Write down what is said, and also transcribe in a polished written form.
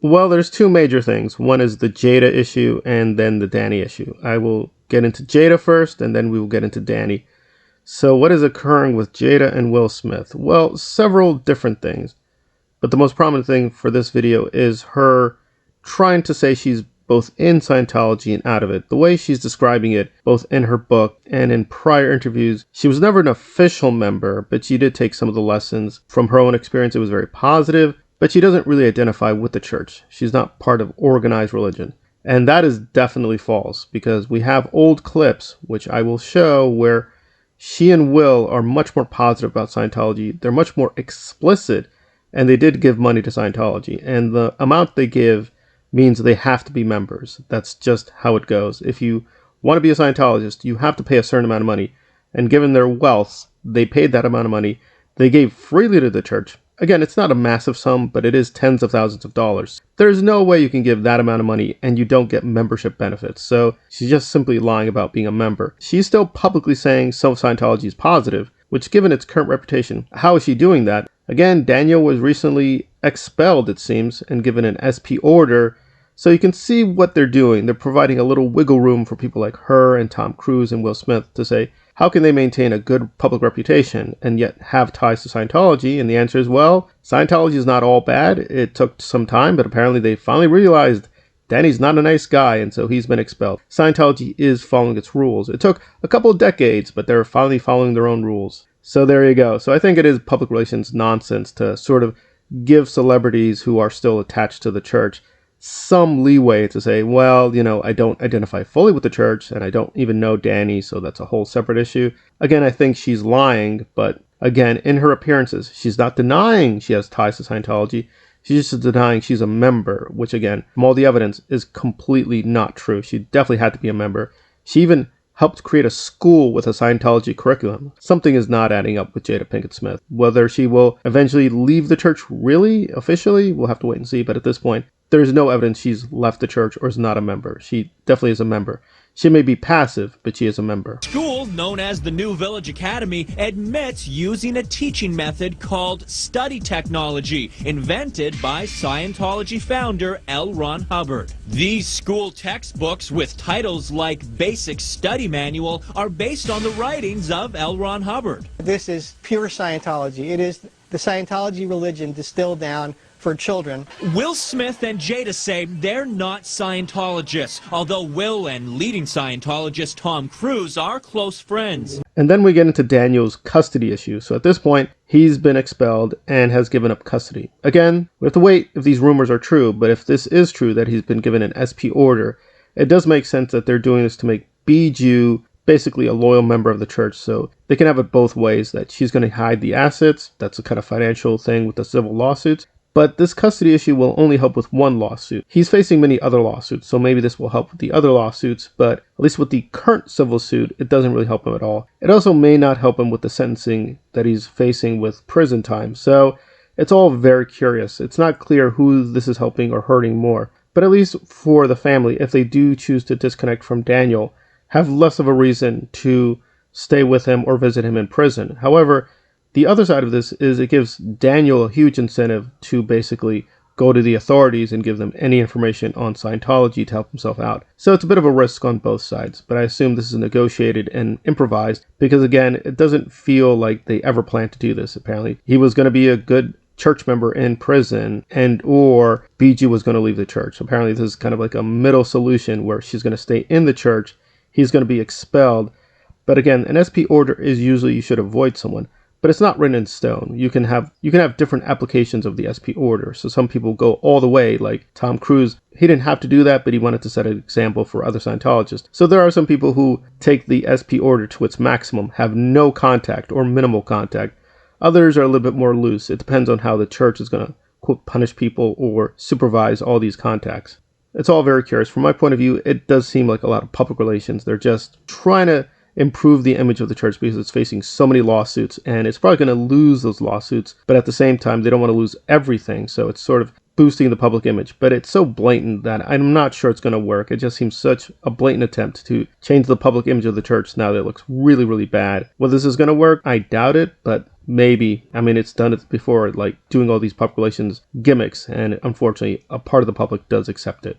Well, there's two major things. One is the Jada issue and then the Danny issue. I will get into Jada first and then we will get into Danny. So what is occurring with Jada and Will Smith? Well, several different things. But the most prominent thing for this video is her trying to say she's both in Scientology and out of it. The way she's describing it, both in her book and in prior interviews, she was never an official member, but she did take some of the lessons from her own experience. It was very positive, but she doesn't really identify with the church. She's not part of organized religion. And that is definitely false, because we have old clips, which I will show, where she and Will are much more positive about Scientology. They're much more explicit, and they did give money to Scientology. And the amount they give means they have to be members. That's just how it goes. If you want to be a Scientologist, you have to pay a certain amount of money. And given their wealth, they paid that amount of money. They gave freely to the church. Again, it's not a massive sum, but it is tens of thousands of dollars. There's no way you can give that amount of money and you don't get membership benefits. So she's just simply lying about being a member. She's still publicly saying some Scientology is positive, which given its current reputation, how is she doing that? Again, Daniel was recently expelled, it seems, and given an SP order. So you can see what they're doing. They're providing a little wiggle room for people like her and Tom Cruise and Will Smith to say, how can they maintain a good public reputation and yet have ties to Scientology? And the answer is, well, Scientology is not all bad. It took some time, but apparently they finally realized Danny's not a nice guy, and so he's been expelled. Scientology is following its rules. It took a couple of decades, but they're finally following their own rules. So there you go. So I think it is public relations nonsense to sort of give celebrities who are still attached to the church some leeway to say, well, I don't identify fully with the church and I don't even know Danny, so that's a whole separate issue. Again, I think she's lying, but again, in her appearances, she's not denying she has ties to Scientology. She's just denying she's a member, which again, from all the evidence, is completely not true. She definitely had to be a member. She even helped create a school with a Scientology curriculum. Something is not adding up with Jada Pinkett Smith. Whether she will eventually leave the church really, officially, we'll have to wait and see. But at this point, there's no evidence she's left the church or is not a member. She definitely is a member. She may be passive, but she is a member. School, known as the New Village Academy, admits using a teaching method called study technology, invented by Scientology founder L. Ron Hubbard. These school textbooks with titles like Basic Study Manual are based on the writings of L. Ron Hubbard. This is pure Scientology. It is the Scientology religion distilled down for children. Will Smith and Jada say they're not Scientologists, although Will and leading Scientologist Tom Cruise are close friends. And then we get into Daniel's custody issue. So at this point, he's been expelled and has given up custody. Again, we have to wait if these rumors are true, but if this is true that he's been given an SP order, it does make sense that they're doing this to make Bijou basically a loyal member of the church, so they can have it both ways, that she's going to hide the assets. That's a kind of financial thing with the civil lawsuits. But this custody issue will only help with one lawsuit. He's facing many other lawsuits, so maybe this will help with the other lawsuits, but at least with the current civil suit, it doesn't really help him at all. It also may not help him with the sentencing that he's facing with prison time, so it's all very curious. It's not clear who this is helping or hurting more, but at least for the family, if they do choose to disconnect from Daniel, have less of a reason to stay with him or visit him in prison. However, the other side of this is it gives Daniel a huge incentive to basically go to the authorities and give them any information on Scientology to help himself out. So it's a bit of a risk on both sides, but I assume this is negotiated and improvised because, again, it doesn't feel like they ever planned to do this. Apparently, he was going to be a good church member in prison and or Bijou was going to leave the church. Apparently, this is kind of like a middle solution where she's going to stay in the church, he's going to be expelled. But again, an SP order is usually you should avoid someone. But it's not written in stone. You can have different applications of the SP order. So some people go all the way, like Tom Cruise. He didn't have to do that, but he wanted to set an example for other Scientologists. So there are some people who take the SP order to its maximum, have no contact or minimal contact. Others are a little bit more loose. It depends on how the church is going to, quote, punish people or supervise all these contacts. It's all very curious. From my point of view, it does seem like a lot of public relations. They're just trying to improve the image of the church because it's facing so many lawsuits and it's probably going to lose those lawsuits, but at the same time they don't want to lose everything, so it's sort of boosting the public image. But it's so blatant that I'm not sure it's going to work. It just seems such a blatant attempt to change the public image of the church now that it looks really, really bad. Whether this is going to work, I doubt it, but maybe, I mean, it's done it before, like doing all these public relations gimmicks, and unfortunately, a part of the public does accept it.